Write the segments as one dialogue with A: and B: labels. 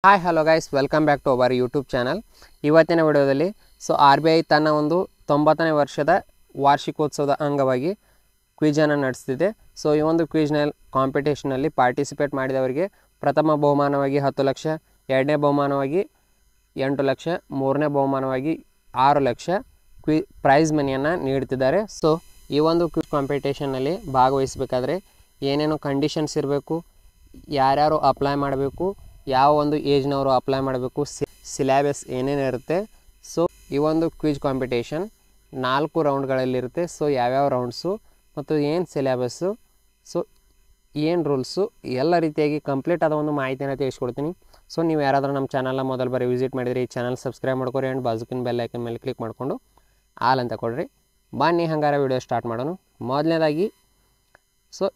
A: Hi hello guys, welcome back to our YouTube channel. ಇವತ್ತಿನ ವಿಡಿಯೋದಲ್ಲಿ RBI ತನ್ನ ಒಂದು 90ನೇ ವರ್ಷದ ವಾರ್ಷಿಕೋತ್ಸವದ ಅಂಗವಾಗಿ ಕ್ವಿಜನ್ನು ನಡೆಸ್ತಿದೆ. ಈ ಒಂದು ಕ್ವಿಜ್ನಲ್ಲಿ ಕಾಂಪಿಟೇಷನಲ್ಲಿ ಪಾರ್ಟಿಸಿಪೇಟ್ ಮಾಡಿದವರಿಗೆ ಪ್ರಥಮ ಬಹುಮಾನವಾಗಿ 10 ಲಕ್ಷ, ಎರಡನೇ ಬಹುಮಾನವಾಗಿ 8 ಲಕ್ಷ, ಮೂರನೇ ಬಹುಮಾನವಾಗಿ 6 ಲಕ್ಷ ಪ್ರೈಸ್ ಮನಿಯನ್ನು ನೀಡ್ತಿದ್ದಾರೆ. ಈ ಒಂದು ಕ್ವಿಜ್ ಕಾಂಪಿಟೇಷನ್ನಲ್ಲಿ ಭಾಗವಹಿಸಬೇಕಾದ್ರೆ ಏನೇನು ಕಂಡೀಷನ್ಸ್ ಇರಬೇಕು, ಯಾರ್ಯಾರು ಅಪ್ಲೈ ಮಾಡಬೇಕು, ಯಾವ ಒಂದು ಏಜ್ನವರು ಅಪ್ಲೈ ಮಾಡಬೇಕು, ಸಿಲೆಬಸ್ ಏನೇನಿರುತ್ತೆ. ಈ ಒಂದು ಕ್ವಿಜ್ ಕಾಂಪಿಟೇಷನ್ 4 ರೌಂಡ್ಗಳಲ್ಲಿರುತ್ತೆ. ಯಾವ್ಯಾವ ರೌಂಡ್ಸು ಮತ್ತು ಏನು ಸಿಲೆಬಸ್ಸು, ಏನು ರೂಲ್ಸು, ಎಲ್ಲ ರೀತಿಯಾಗಿ ಕಂಪ್ಲೀಟ್ ಆದ ಒಂದು ಮಾಹಿತಿಯನ್ನು ತಿಳಿಸ್ಕೊಡ್ತೀನಿ. ನೀವು ಯಾರಾದರೂ ನಮ್ಮ ಚಾನಲ್ನ ಮೊದಲು ಬಾರಿ ವಿಸಿಟ್ ಮಾಡಿದರೆ ಈ ಚಾನಲ್ ಸಬ್ಸ್ಕ್ರೈಬ್ ಮಾಡ್ಕೊರಿ ಆ್ಯಂಡ್ ಬಾಜುಕಿನ ಬೆಲ್ ಐಕನ್ ಮೇಲೆ ಕ್ಲಿಕ್ ಮಾಡಿಕೊಂಡು ಆಲ್ ಅಂತ ಕೊಡ್ರಿ. ಬನ್ನಿ ಹಂಗಾರೆ ವಿಡಿಯೋ ಸ್ಟಾರ್ಟ್ ಮಾಡೋಣ. ಮೊದಲನೇದಾಗಿ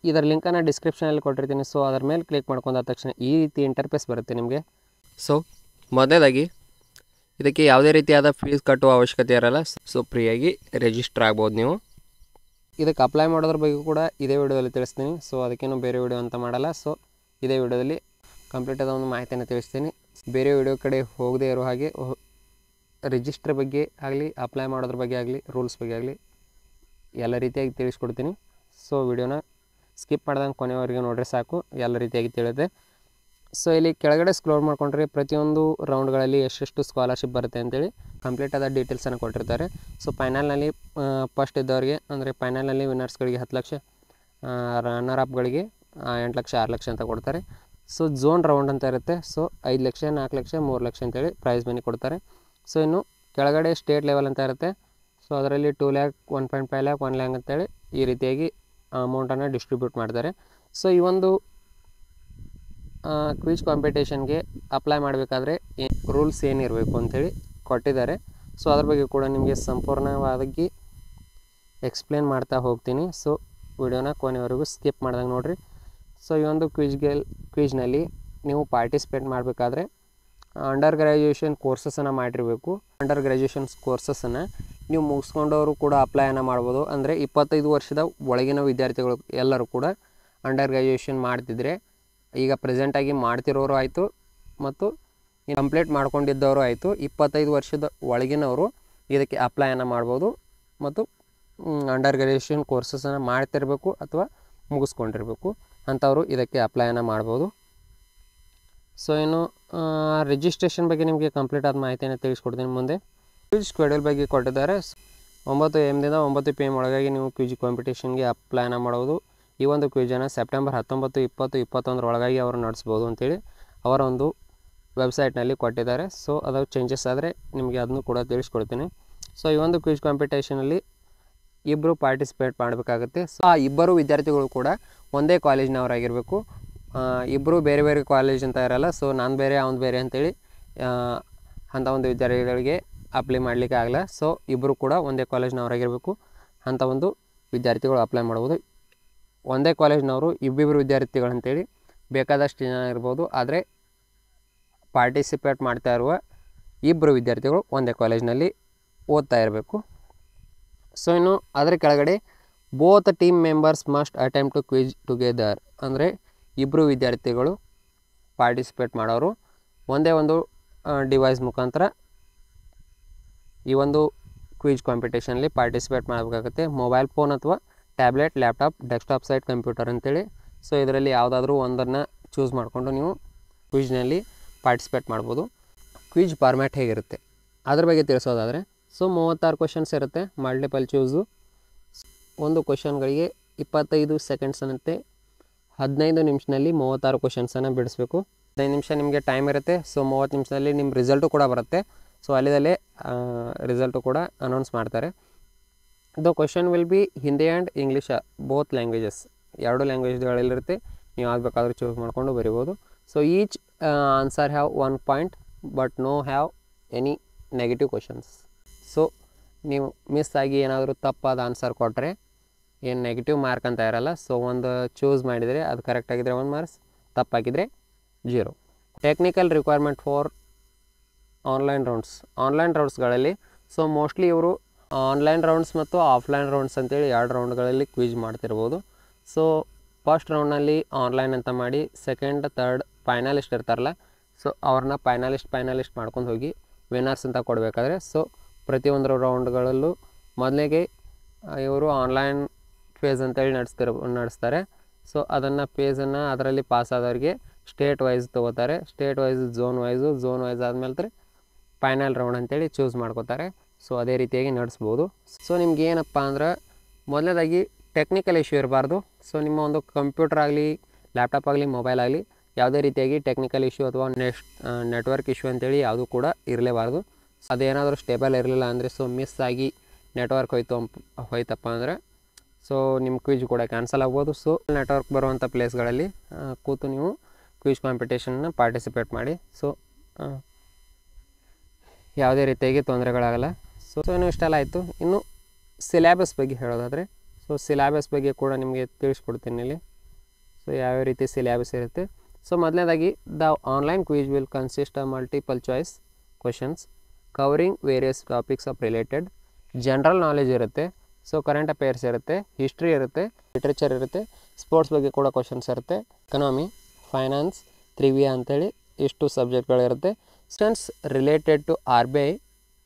A: ಇದರ ಲಿಂಕನ್ನು ಡಿಸ್ಕ್ರಿಪ್ಷನಲ್ಲಿ ಕೊಟ್ಟಿರ್ತೀನಿ. ಅದರ ಮೇಲೆ ಕ್ಲಿಕ್ ಮಾಡ್ಕೊಂಡ ತಕ್ಷಣ ಈ ರೀತಿ ಇಂಟರ್ಫೇಸ್ ಬರುತ್ತೆ ನಿಮಗೆ. ಮೊದಲನೇದಾಗಿ ಇದಕ್ಕೆ ಯಾವುದೇ ರೀತಿಯಾದ ಫೀಸ್ ಕಟ್ಟುವ ಅವಶ್ಯಕತೆ ಇರಲ್ಲ. ಫ್ರೀಯಾಗಿ ರಿಜಿಸ್ಟರ್ ಆಗ್ಬೋದು ನೀವು. ಇದಕ್ಕೆ ಅಪ್ಲೈ ಮಾಡೋದ್ರ ಬಗ್ಗೆ ಕೂಡ ಇದೇ ವಿಡಿಯೋದಲ್ಲಿ ತಿಳಿಸ್ತೀನಿ. ಅದಕ್ಕೇನು ಬೇರೆ ವಿಡಿಯೋ ಅಂತ ಮಾಡಲ್ಲ. ಇದೇ ವಿಡಿಯೋದಲ್ಲಿ ಕಂಪ್ಲೀಟ್ ಆದ ಒಂದು ಮಾಹಿತಿಯನ್ನು ತಿಳಿಸ್ತೀನಿ. ಬೇರೆ ವಿಡಿಯೋ ಕಡೆ ಹೋಗದೇ ಇರೋ ಹಾಗೆ ರಿಜಿಸ್ಟರ್ ಬಗ್ಗೆ ಆಗಲಿ, ಅಪ್ಲೈ ಮಾಡೋದ್ರ ಬಗ್ಗೆ ಆಗಲಿ, ರೂಲ್ಸ್ ಬಗ್ಗೆ ಆಗಲಿ ಎಲ್ಲ ರೀತಿಯಾಗಿ ತಿಳಿಸ್ಕೊಡ್ತೀನಿ. ವಿಡಿಯೋನ ಸ್ಕಿಪ್ ಮಾಡ್ದಂಗೆ ಕೊನೆಯವರೆಗೆ ನೋಡ್ರಿ ಸಾಕು, ಎಲ್ಲ ರೀತಿಯಾಗಿ ತಿಳಿಯುತ್ತೆ. ಇಲ್ಲಿ ಕೆಳಗಡೆ ಸ್ಕ್ರೋಲ್ ಮಾಡ್ಕೊಂಡ್ರೆ ಪ್ರತಿಯೊಂದು ರೌಂಡ್ಗಳಲ್ಲಿ ಎಷ್ಟೆಷ್ಟು ಸ್ಕಾಲರ್ಶಿಪ್ ಬರುತ್ತೆ ಅಂತೇಳಿ ಕಂಪ್ಲೀಟ್ ಆದ ಡೀಟೇಲ್ಸನ್ನು ಕೊಟ್ಟಿರ್ತಾರೆ. ಫೈನಲ್ನಲ್ಲಿ ಫಸ್ಟ್ ಇದ್ದವರಿಗೆ ಅಂದರೆ ಫೈನಲ್ನಲ್ಲಿ ವಿನ್ನರ್ಸ್ಗಳಿಗೆ 10 ಲಕ್ಷ, ರನ್ನರ್ ಅಪ್ಗಳಿಗೆ 8 ಲಕ್ಷ, 6 ಲಕ್ಷ ಅಂತ ಕೊಡ್ತಾರೆ. ಝೋನ್ ರೌಂಡ್ ಅಂತ ಇರುತ್ತೆ. 5 ಲಕ್ಷ, 4 ಲಕ್ಷ, 3 ಲಕ್ಷ ಅಂತೇಳಿ ಪ್ರೈಸ್ ಮನಿ ಕೊಡ್ತಾರೆ. ಇನ್ನು ಕೆಳಗಡೆ ಸ್ಟೇಟ್ ಲೆವೆಲ್ ಅಂತ ಇರುತ್ತೆ. ಅದರಲ್ಲಿ 2 ಲ್ಯಾಕ್, 1.5 ಲ್ಯಾಕ್, 1 ಲ್ಯಾಕ್ ಅಂತೇಳಿ ಈ ರೀತಿಯಾಗಿ ಅಮೌಂಟನ್ನು ಡಿಸ್ಟ್ರಿಬ್ಯೂಟ್ ಮಾಡ್ತಾರೆ. ಈ ಒಂದು ಕ್ವಿಜ್ ಕಾಂಪಿಟೇಷನ್ಗೆ ಅಪ್ಲೈ ಮಾಡಬೇಕಾದ್ರೆ ರೂಲ್ಸ್ ಏನಿರಬೇಕು ಅಂಥೇಳಿ ಕೊಟ್ಟಿದ್ದಾರೆ. ಅದ್ರ ಬಗ್ಗೆ ಕೂಡ ನಿಮಗೆ ಸಂಪೂರ್ಣವಾಗಿ ಎಕ್ಸ್ಪ್ಲೇನ್ ಮಾಡ್ತಾ ಹೋಗ್ತೀನಿ. ವಿಡಿಯೋನ ಕೊನೆವರೆಗೂ ಸ್ಕಿಪ್ ಮಾಡ್ದಂಗೆ ನೋಡಿರಿ. ಈ ಒಂದು ಕ್ವಿಜ್ನಲ್ಲಿ ನೀವು ಪಾರ್ಟಿಸಿಪೇಟ್ ಮಾಡಬೇಕಾದ್ರೆ ಅಂಡರ್ ಗ್ರ್ಯಾಜುಯೇಷನ್ ಕೋರ್ಸಸನ್ನು ಮಾಡಿರಬೇಕು. ಅಂಡರ್ ಗ್ರ್ಯಾಜುಯೇಷನ್ ಕೋರ್ಸಸನ್ನು ನೀವು ಮುಗಿಸ್ಕೊಂಡವರು ಕೂಡ ಅಪ್ಲೈಯನ್ನು ಮಾಡ್ಬೋದು. ಅಂದರೆ 25 ವರ್ಷದ ಒಳಗಿನ ವಿದ್ಯಾರ್ಥಿಗಳು ಎಲ್ಲರೂ ಕೂಡ ಅಂಡರ್ ಗ್ರ್ಯಾಜುಯೇಷನ್ ಮಾಡ್ತಿದ್ರೆ, ಈಗ ಪ್ರೆಸೆಂಟಾಗಿ ಮಾಡ್ತಿರೋರು ಆಯಿತು ಮತ್ತು ಕಂಪ್ಲೀಟ್ ಮಾಡ್ಕೊಂಡಿದ್ದವರು ಆಯಿತು, 25 ವರ್ಷದ ಒಳಗಿನವರು ಇದಕ್ಕೆ ಅಪ್ಲೈಯನ್ನು ಮಾಡ್ಬೋದು ಮತ್ತು ಅಂಡರ್ ಗ್ರ್ಯಾಜುಯೇಷನ್ ಕೋರ್ಸಸನ್ನು ಮಾಡ್ತಿರಬೇಕು ಅಥವಾ ಮುಗಿಸ್ಕೊಂಡಿರಬೇಕು ಅಂಥವರು ಇದಕ್ಕೆ ಅಪ್ಲೈಯನ್ನು ಮಾಡ್ಬೋದು. ಇನ್ನು ರಿಜಿಸ್ಟ್ರೇಷನ್ ಬಗ್ಗೆ ನಿಮಗೆ ಕಂಪ್ಲೀಟ್ ಆದ ಮಾಹಿತಿಯನ್ನು ತಿಳಿಸ್ಕೊಡ್ತೀನಿ ಮುಂದೆ. ಕ್ವಿಜ್ ಶೆಡ್ಯೂಲ್ ಬಗ್ಗೆ ಕೊಟ್ಟಿದ್ದಾರೆ. 9 AM ದಿಂದ 9 PM ಒಳಗಾಗಿ ನೀವು ಕ್ವಿಜ್ ಕಾಂಪಿಟೇಷನ್ಗೆ ಅಪ್ಲೈನ ಮಾಡೋದು. ಈ ಒಂದು ಕ್ವಿಜನ್ನು ಸೆಪ್ಟೆಂಬರ್ 19, 20, 21 ಒಳಗಾಗಿ ಅವರು ನಡೆಸ್ಬೋದು ಅಂತೇಳಿ ಅವರ ಒಂದು ವೆಬ್ಸೈಟ್ನಲ್ಲಿ ಕೊಟ್ಟಿದ್ದಾರೆ. ಅದು ಚೇಂಜಸ್ ಆದರೆ ನಿಮಗೆ ಅದನ್ನು ಕೂಡ ತಿಳಿಸ್ಕೊಡ್ತೀನಿ. ಈ ಒಂದು ಕ್ವಿಜ್ ಕಾಂಪಿಟೇಷನಲ್ಲಿ ಇಬ್ಬರು ಪಾರ್ಟಿಸಿಪೇಟ್ ಮಾಡಬೇಕಾಗುತ್ತೆ. ಆ ಇಬ್ಬರು ವಿದ್ಯಾರ್ಥಿಗಳು ಕೂಡ ಒಂದೇ ಕಾಲೇಜಿನವರಾಗಿರಬೇಕು. ಇಬ್ಬರು ಬೇರೆ ಬೇರೆ ಕಾಲೇಜ್ ಅಂತ ಇರಲ್ಲ. ನಾನು ಬೇರೆ ಅವ್ನು ಬೇರೆ ಅಂತೇಳಿ ಅಂಥ ಒಂದು ವಿದ್ಯಾರ್ಥಿಗಳಿಗೆ ಅಪ್ಲೈ ಮಾಡಲಿಕ್ಕೆ ಆಗಲ್ಲ. ಇಬ್ಬರು ಕೂಡ ಒಂದೇ ಕಾಲೇಜ್ನವರಾಗಿರಬೇಕು. ಅಂಥ ಒಂದು ವಿದ್ಯಾರ್ಥಿಗಳು ಅಪ್ಲೈ ಮಾಡ್ಬೋದು. ಒಂದೇ ಕಾಲೇಜ್ನವರು ಇಬ್ಬಿಬ್ಬರು ವಿದ್ಯಾರ್ಥಿಗಳಂತೇಳಿ ಬೇಕಾದಷ್ಟು ಜನ ಇರ್ಬೋದು. ಆದರೆ ಪಾರ್ಟಿಸಿಪೇಟ್ ಮಾಡ್ತಾ ಇರುವ ಇಬ್ಬರು ವಿದ್ಯಾರ್ಥಿಗಳು ಒಂದೇ ಕಾಲೇಜ್ನಲ್ಲಿ ಓದ್ತಾ ಇರಬೇಕು. ಇನ್ನು ಅದರ ಕೆಳಗಡೆ both team members must attempt to quiz together. ಅಂದರೆ ಇಬ್ಬರು ವಿದ್ಯಾರ್ಥಿಗಳು ಪಾರ್ಟಿಸಿಪೇಟ್ ಮಾಡೋರು ಒಂದೇ ಒಂದು ಡಿವೈಸ್ ಮುಖಾಂತರ ಈ ಒಂದು ಕ್ವಿಜ್ ಕಾಂಪಿಟೇಷನಲ್ಲಿ ಪಾರ್ಟಿಸಿಪೇಟ್ ಮಾಡಬೇಕಾಗುತ್ತೆ. ಮೊಬೈಲ್ ಫೋನ್ ಅಥವಾ tablet, laptop, desktop site computer ಅಂತೇಳಿ. ಇದರಲ್ಲಿ ಯಾವುದಾದ್ರೂ ಒಂದನ್ನು ಚೂಸ್ ಮಾಡಿಕೊಂಡು ನೀವು ಕ್ವಿಜ್ನಲ್ಲಿ ಪಾರ್ಟಿಸಿಪೇಟ್ ಮಾಡ್ಬೋದು. ಕ್ವಿಜ್ ಫಾರ್ಮ್ಯಾಟ್ ಹೇಗಿರುತ್ತೆ ಅದ್ರ ಬಗ್ಗೆ ತಿಳಿಸೋದಾದರೆ 36 ಕ್ವಶನ್ಸ್ ಇರುತ್ತೆ. ಮಲ್ಟಿಪಲ್ ಚೂಸು. ಒಂದು ಕ್ವಶನ್ಗಳಿಗೆ 25 ಸೆಕೆಂಡ್ಸ್ ಅನ್ನತ್ತೆ. 15 ನಿಮಿಷದಲ್ಲಿ 36 ಕ್ವಶನ್ಸನ್ನು ಬಿಡಿಸ್ಬೇಕು. 15 ನಿಮಿಷ ನಿಮಗೆ ಟೈಮ್ ಇರುತ್ತೆ. 30 ನಿಮಿಷದಲ್ಲಿ ನಿಮ್ಮ ರಿಸಲ್ಟು ಕೂಡ ಬರುತ್ತೆ. ಅಲ್ಲಿದಲ್ಲೇ ರಿಸಲ್ಟು ಕೂಡ ಅನೌನ್ಸ್ ಮಾಡ್ತಾರೆ. The question will be Hindi and English both languages. 2 ಲ್ಯಾಂಗ್ವೇಜ್ಗಳಲ್ಲಿರುತ್ತೆ. ನೀವು ಯಾವ್ದು ಬೇಕಾದರೂ ಚೂಸ್ ಮಾಡಿಕೊಂಡು ಬರಿಬೋದು. Each answer have 1 point but no have any negative questions. ನೀವು ಮಿಸ್ ಆಗಿ ಏನಾದರೂ ತಪ್ಪಾದ ಆನ್ಸರ್ ಕೊಟ್ಟರೆ ಏನು ನೆಗೆಟಿವ್ ಮಾರ್ಕ್ ಅಂತ ಇರಲ್ಲ. ಒಂದು ಚೂಸ್ ಮಾಡಿದರೆ ಅದು ಕರೆಕ್ಟಾಗಿದ್ದರೆ 1 ಮಾರ್ಕ್ಸ್, ತಪ್ಪಾಗಿದ್ದರೆ 0. ಟೆಕ್ನಿಕಲ್ ರಿಕ್ವೈರ್ಮೆಂಟ್ ಫಾರ್ ಆನ್ಲೈನ್ ರೌಂಡ್ಸ್ಗಳಲ್ಲಿ ಮೋಸ್ಟ್ಲಿ ಇವರು ಆನ್ಲೈನ್ ರೌಂಡ್ಸ್ ಮತ್ತು ಆಫ್ಲೈನ್ ರೌಂಡ್ಸ್ ಅಂತೇಳಿ 2 ರೌಂಡ್ಗಳಲ್ಲಿ ಕ್ವಿಜ್ ಮಾಡ್ತಿರ್ಬೋದು. ಫಸ್ಟ್ ರೌಂಡ್ನಲ್ಲಿ ಆನ್ಲೈನ್ ಅಂತ ಮಾಡಿ, ಸೆಕೆಂಡ್, ಥರ್ಡ್ ಫೈನಲಿಸ್ಟ್ ಇರ್ತಾರಲ್ಲ, ಸೊ ಅವ್ರನ್ನ ಫೈನಲಿಸ್ಟ್ ಮಾಡ್ಕೊಂಡು ಹೋಗಿ ವಿನ್ನರ್ಸ್ ಅಂತ ಕೊಡಬೇಕಾದ್ರೆ ಸೊ ಪ್ರತಿಯೊಂದು ರೌಂಡ್ಗಳಲ್ಲೂ ಮೊದಲಿಗೆ ಇವರು ಆನ್ಲೈನ್ ಫೇಸ್ ಅಂತೇಳಿ ನಡೆಸ್ತಾರೆ. ಸೊ ಅದನ್ನು ಫೇಸನ್ನು ಅದರಲ್ಲಿ ಪಾಸ್ ಆದವ್ರಿಗೆ ಸ್ಟೇಟ್ ವೈಸ್ ತೊಗೋತಾರೆ. ಸ್ಟೇಟ್ ವೈಸ್ ಝೋನ್ ವೈಸ್ ಆದಮೇಲೆ ಫೈನಲ್ ರೌಂಡ್ ಅಂತೇಳಿ ಚೂಸ್ ಮಾಡ್ಕೋತಾರೆ. ಸೊ ಅದೇ ರೀತಿಯಾಗಿ ನಡೆಸ್ಬೋದು. ಸೊ ನಿಮ್ಗೆ ಏನಪ್ಪ ಅಂದ್ರೆ ಮೊದಲನೇದಾಗಿ ಟೆಕ್ನಿಕಲ್ ಇಶ್ಯೂ ಇರಬಾರ್ದು. ಸೊ ನಿಮ್ಮ ಒಂದು ಕಂಪ್ಯೂಟರ್ ಆಗಲಿ, ಲ್ಯಾಪ್ಟಾಪ್ ಆಗಲಿ, ಮೊಬೈಲ್ ಆಗಲಿ ಯಾವುದೇ ರೀತಿಯಾಗಿ ಟೆಕ್ನಿಕಲ್ ಇಶ್ಯೂ ಅಥವಾ ನೆಟ್ವರ್ಕ್ ಇಶ್ಯೂ ಅಂತೇಳಿ ಯಾವುದೂ ಕೂಡ ಇರಲೇಬಾರ್ದು. ಅದೇನಾದರೂ ಸ್ಟೇಬಲ್ ಇರಲಿಲ್ಲ ಅಂದರೆ ಸೊ ಮಿಸ್ ಆಗಿ ನೆಟ್ವರ್ಕ್ ಹೋಯ್ತಪ್ಪ ಅಂದರೆ ಸೊ ನಿಮ್ಮ ಕ್ವಿಜ್ ಕೂಡ ಕ್ಯಾನ್ಸಲ್ ಆಗ್ಬೋದು. ಸೊ ನೆಟ್ವರ್ಕ್ ಬರುವಂಥ ಪ್ಲೇಸ್ಗಳಲ್ಲಿ ಕೂತು ನೀವು ಕ್ವಿಜ್ ಕಾಂಪಿಟೇಷನ್ನ ಪಾರ್ಟಿಸಿಪೇಟ್ ಮಾಡಿ. ಸೊ ಯಾವುದೇ ರೀತಿಯಾಗಿ ತೊಂದರೆಗಳಾಗಲ್ಲ. ಸೊ ಇನ್ನೂ ಇಷ್ಟೆಲ್ಲ ಆಯಿತು. ಇನ್ನು ಸಿಲೆಬಸ್ ಬಗ್ಗೆ ಹೇಳೋದಾದರೆ ಸೊ ಸಿಲೆಬಸ್ ಬಗ್ಗೆ ಕೂಡ ನಿಮಗೆ ತಿಳಿಸ್ಕೊಡ್ತೀನಿ ಇಲ್ಲಿ. ಸೊ ಯಾವ್ಯಾವ ರೀತಿ ಸಿಲೆಬಸ್ ಇರುತ್ತೆ. ಸೊ ಮೊದಲನೇದಾಗಿ the online quiz will consist of multiple choice questions covering various topics of related. General knowledge ಇರುತ್ತೆ. ಸೊ ಕರೆಂಟ್ ಅಫೇರ್ಸ್ ಇರುತ್ತೆ, ಹಿಸ್ಟ್ರಿ ಇರುತ್ತೆ, ಲಿಟ್ರೇಚರ್ ಇರುತ್ತೆ, ಸ್ಪೋರ್ಟ್ಸ್ ಬಗ್ಗೆ ಕೂಡ ಕ್ವಶನ್ಸ್ ಇರುತ್ತೆ, ಎಕನಾಮಿ, ಫೈನಾನ್ಸ್, ತ್ರಿವಿಯಾ ಅಂತೇಳಿ ಇಷ್ಟು ಸಬ್ಜೆಕ್ಟ್ಗಳಿರುತ್ತೆ. Questions related to RBI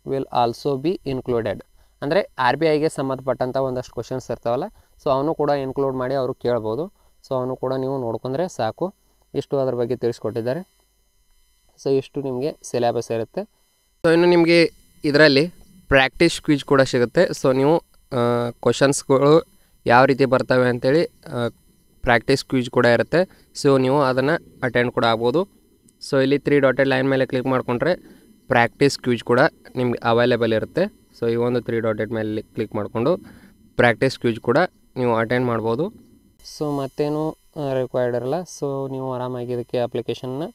A: will also be included. ಅಂದರೆ RBIಗೆ ಸಂಬಂಧಪಟ್ಟಂಥ ಒಂದಷ್ಟು ಕ್ವಶನ್ಸ್ ಇರ್ತಾವಲ್ಲ, ಸೊ ಅವನು ಕೂಡ ಇನ್ಕ್ಲೂಡ್ ಮಾಡಿ ಅವರು ಕೇಳ್ಬೋದು. ಸೊ ಅವನು ಕೂಡ ನೀವು ನೋಡ್ಕೊಂಡ್ರೆ ಸಾಕು. ಇಷ್ಟು ಅದ್ರ ಬಗ್ಗೆ ತಿಳಿಸ್ಕೊಟ್ಟಿದ್ದಾರೆ. ಸೊ ಇಷ್ಟು ನಿಮಗೆ ಸಿಲೆಬಸ್ ಇರುತ್ತೆ. ಸೊ ಇನ್ನು ನಿಮಗೆ ಇದರಲ್ಲಿ ಪ್ರಾಕ್ಟೀಸ್ ಕ್ವಿಜ್ ಕೂಡ ಸಿಗುತ್ತೆ. ಸೊ ನೀವು ಕ್ವಶನ್ಸ್ಗಳು ಯಾವ ರೀತಿ ಬರ್ತವೆ ಅಂಥೇಳಿ ಪ್ರಾಕ್ಟೀಸ್ ಕ್ವಿಜ್ ಕೂಡ ಇರುತ್ತೆ. ಸೊ ನೀವು ಅದನ್ನು ಅಟೆಂಡ್ ಕೂಡ ಆಗ್ಬೋದು. ಸೊ ಇಲ್ಲಿ 3 ಡಾಟೆಡ್ ಲೈನ್ ಮೇಲೆ ಕ್ಲಿಕ್ ಮಾಡಿಕೊಂಡ್ರೆ ಪ್ರಾಕ್ಟೀಸ್ ಕ್ವಿಜ್ ಕೂಡ ನಿಮ್ಗೆ ಅವೈಲೇಬಲ್ ಇರುತ್ತೆ. ಸೊ ಈ ಒಂದು 3 ಡಾಟೆಡ್ ಮೇಲೆ ಕ್ಲಿಕ್ ಮಾಡಿಕೊಂಡು ಪ್ರಾಕ್ಟೀಸ್ ಕ್ವಿಜ್ ಕೂಡ ನೀವು ಅಟೆಂಡ್ ಮಾಡ್ಬೋದು. ಸೊ ಮತ್ತೇನು ರಿಕ್ವೈರ್ಡ್ ಇರಲ್ಲ. ಸೊ ನೀವು ಆರಾಮಾಗಿ ಇದಕ್ಕೆ ಅಪ್ಲಿಕೇಶನ್ನ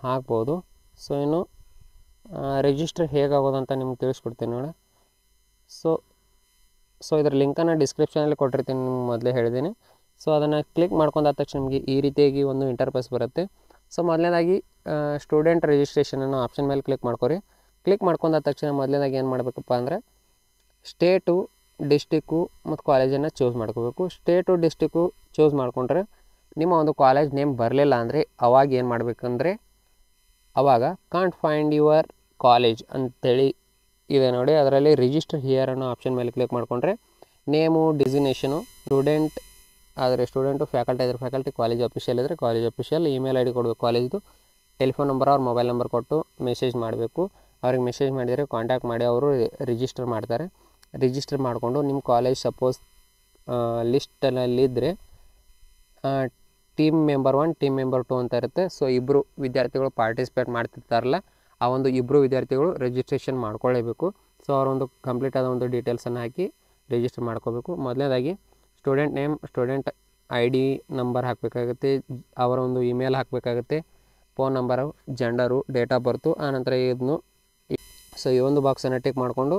A: ಹಾಕ್ಬೋದು. ಸೊ ಇನ್ನು ರಿಜಿಸ್ಟರ್ ಹೇಗಾಗೋದು ಅಂತ ನಿಮ್ಗೆ ತಿಳಿಸ್ಕೊಡ್ತೀನಿ ನೋಡಿ. ಸೊ ಇದರ ಲಿಂಕನ್ನು ಡಿಸ್ಕ್ರಿಪ್ಷನಲ್ಲಿ ಕೊಟ್ಟಿರ್ತೀನಿ, ನಿಮ್ಗೆ ಮೊದಲೇ ಹೇಳಿದ್ದೀನಿ. ಸೊ ಅದನ್ನು ಕ್ಲಿಕ್ ಮಾಡ್ಕೊಂಡಾದ ತಕ್ಷಣ ನಿಮಗೆ ಈ ರೀತಿಯಾಗಿ ಒಂದು ಇಂಟರ್ಫೇಸ್ ಬರುತ್ತೆ. ಸೊ ಮೊದಲನೇದಾಗಿ ಸ್ಟೂಡೆಂಟ್ ರಿಜಿಸ್ಟ್ರೇಷನ್ ಅನ್ನೋ ಆಪ್ಷನ್ ಮೇಲೆ ಕ್ಲಿಕ್ ಮಾಡ್ಕೊರಿ. ಕ್ಲಿಕ್ ಮಾಡ್ಕೊಂಡಾದ ತಕ್ಷಣ ಮೊದಲನೇದಾಗಿ ಏನು ಮಾಡಬೇಕಪ್ಪ ಅಂದರೆ ಸ್ಟೇಟು, ಡಿಸ್ಟಿಕ್ಕು ಮತ್ತು ಕಾಲೇಜನ್ನು ಚೂಸ್ ಮಾಡ್ಕೋಬೇಕು. ಸ್ಟೇಟು, ಡಿಸ್ಟಿಕ್ಕು ಚೂಸ್ ಮಾಡಿಕೊಂಡ್ರೆ ನಿಮ್ಮ ಒಂದು ಕಾಲೇಜ್ ನೇಮ್ ಬರಲಿಲ್ಲ ಅಂದರೆ ಅವಾಗ ಏನು ಮಾಡಬೇಕಂದ್ರೆ ಅವಾಗ ಕಾಂಟ್ ಫೈಂಡ್ ಯುವರ್ ಕಾಲೇಜ್ ಅಂತೇಳಿ ಇದೆ ನೋಡಿ, ಅದರಲ್ಲಿ ರಿಜಿಸ್ಟರ್ ಹಿಯರ್ ಅನ್ನೋ ಆಪ್ಷನ್ ಮೇಲೆ ಕ್ಲಿಕ್ ಮಾಡಿಕೊಂಡ್ರೆ ನೇಮು, ಡಿಸಿಗ್ನೇಷನು, ಸ್ಟೂಡೆಂಟ್ ಆದರೆ ಸ್ಟೂಡೆಂಟು, ಫ್ಯಾಕಲ್ಟಿ ಆದರೆ ಫ್ಯಾಕಲ್ಟಿ, ಕಾಲೇಜ್ ಅಫಿಷಿಯಲ್ ಇದ್ದರೆ ಕಾಲೇಜ್ ಅಫಿಷಿಯಲ್, ಇಮೇಲ್ ID ಕೊಡಬೇಕು ಕಾಲೇಜ್ದು, ಟೆಲಿಫೋನ್ ನಂಬರ್ ಅವ್ರ ಮೊಬೈಲ್ ನಂಬರ್ ಕೊಟ್ಟು ಮೆಸೇಜ್ ಮಾಡಬೇಕು. ಅವ್ರಿಗೆ ಮೆಸೇಜ್ ಮಾಡಿದರೆ ಕಾಂಟ್ಯಾಕ್ಟ್ ಮಾಡಿ ಅವರು ರಿಜಿಸ್ಟರ್ ಮಾಡ್ತಾರೆ. ರಿಜಿಸ್ಟರ್ ಮಾಡಿಕೊಂಡು ನಿಮ್ಮ ಕಾಲೇಜ್ ಸಪೋಸ್ ಲಿಸ್ಟಲ್ಲಿದ್ದರೆ ಟೀಮ್ ಮೆಂಬರ್ 1, ಟೀಮ್ ಮೆಂಬರ್ 2 ಅಂತ ಇರುತ್ತೆ. ಸೊ ಇಬ್ಬರು ವಿದ್ಯಾರ್ಥಿಗಳು ಪಾರ್ಟಿಸಿಪೇಟ್ ಮಾಡ್ತಿರ್ತಾರಲ್ಲ, ಆ ಒಂದು ಇಬ್ಬರು ವಿದ್ಯಾರ್ಥಿಗಳು ರಿಜಿಸ್ಟ್ರೇಷನ್ ಮಾಡ್ಕೊಳ್ಳೇಬೇಕು. ಸೊ ಅವರೊಂದು ಕಂಪ್ಲೀಟ್ ಆದ ಒಂದು ಡೀಟೇಲ್ಸನ್ನು ಹಾಕಿ ರಿಜಿಸ್ಟರ್ ಮಾಡ್ಕೋಬೇಕು. ಮೊದಲನೇದಾಗಿ student name, student ID number ಹಾಕಬೇಕಾಗುತ್ತೆ, ಅವರ ಒಂದು ಇಮೇಲ್ ಹಾಕಬೇಕಾಗುತ್ತೆ, phone number, gender, date of birth, ಆನಂತರ ಇದನ್ನು ಸೊ ಈ ಒಂದು ಬಾಕ್ಸನ್ನು ಟಿಕ್ ಮಾಡಿಕೊಂಡು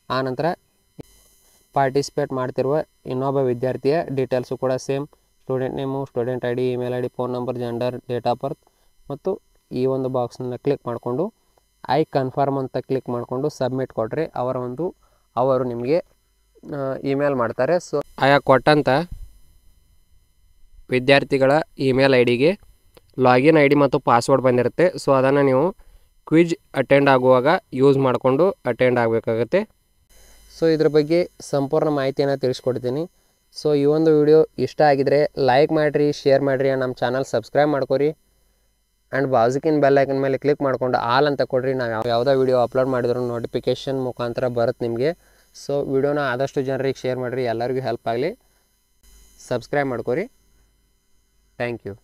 A: ಆನಂತರ ಪಾರ್ಟಿಸಿಪೇಟ್ ಮಾಡ್ತಿರುವ ಇನ್ನೊಬ್ಬ ವಿದ್ಯಾರ್ಥಿಯ ಡೀಟೇಲ್ಸು ಕೂಡ same student name, student ID, email ID, phone number, gender, date of birth ಮತ್ತು ಈ ಒಂದು ಬಾಕ್ಸನ್ನು ಕ್ಲಿಕ್ ಮಾಡಿಕೊಂಡು ಐ ಕನ್ಫರ್ಮ್ ಅಂತ ಕ್ಲಿಕ್ ಮಾಡಿಕೊಂಡು ಸಬ್ಮಿಟ್ ಕೊಟ್ಟರೆ ಅವರು ನಿಮಗೆ ಇಮೇಲ್ ಮಾಡ್ತಾರೆ. ಸೊ ಆಯಾ ಕೊಟ್ಟಂಥ ವಿದ್ಯಾರ್ಥಿಗಳ ಇಮೇಲ್ IDಗೆ ಲಾಗಿನ್ ID ಮತ್ತು ಪಾಸ್ವರ್ಡ್ ಬಂದಿರುತ್ತೆ. ಸೊ ಅದನ್ನು ನೀವು ಕ್ವಿಜ್ ಅಟೆಂಡ್ ಆಗುವಾಗ ಯೂಸ್ ಮಾಡಿಕೊಂಡು ಅಟೆಂಡ್ ಆಗಬೇಕಾಗತ್ತೆ. ಸೊ ಇದ್ರ ಬಗ್ಗೆ ಸಂಪೂರ್ಣ ಮಾಹಿತಿಯನ್ನು ತಿಳಿಸ್ಕೊಡ್ತೀನಿ. ಸೊ ಈ ಒಂದು ವಿಡಿಯೋ ಇಷ್ಟ ಆಗಿದರೆ ಲೈಕ್ ಮಾಡಿರಿ, ಶೇರ್ ಮಾಡಿರಿ, ನಮ್ಮ ಚಾನಲ್ ಸಬ್ಸ್ಕ್ರೈಬ್ ಮಾಡ್ಕೊರಿ ಆ್ಯಂಡ್ ಬಾಜುಕಿನ ಬೆಲ್ ಐಕನ್ ಮೇಲೆ ಕ್ಲಿಕ್ ಮಾಡ್ಕೊಂಡು ಆಲ್ ಅಂತ ಕೊಡ್ರಿ. ನಾವು ಯಾವುದೇ ವಿಡಿಯೋ ಅಪ್ಲೋಡ್ ಮಾಡಿದ್ರು ನೋಟಿಫಿಕೇಷನ್ ಮುಖಾಂತರ ಬರುತ್ತೆ ನಿಮಗೆ. ಸೊ ವಿಡಿಯೋನ ಆದಷ್ಟು ಜನರಿಗೆ ಶೇರ್ ಮಾಡಿರಿ, ಎಲ್ಲರಿಗೂ ಹೆಲ್ಪ್ ಆಗಲಿ. ಸಬ್ಸ್ಕ್ರೈಬ್ ಮಾಡ್ಕೊರಿ. Thank you.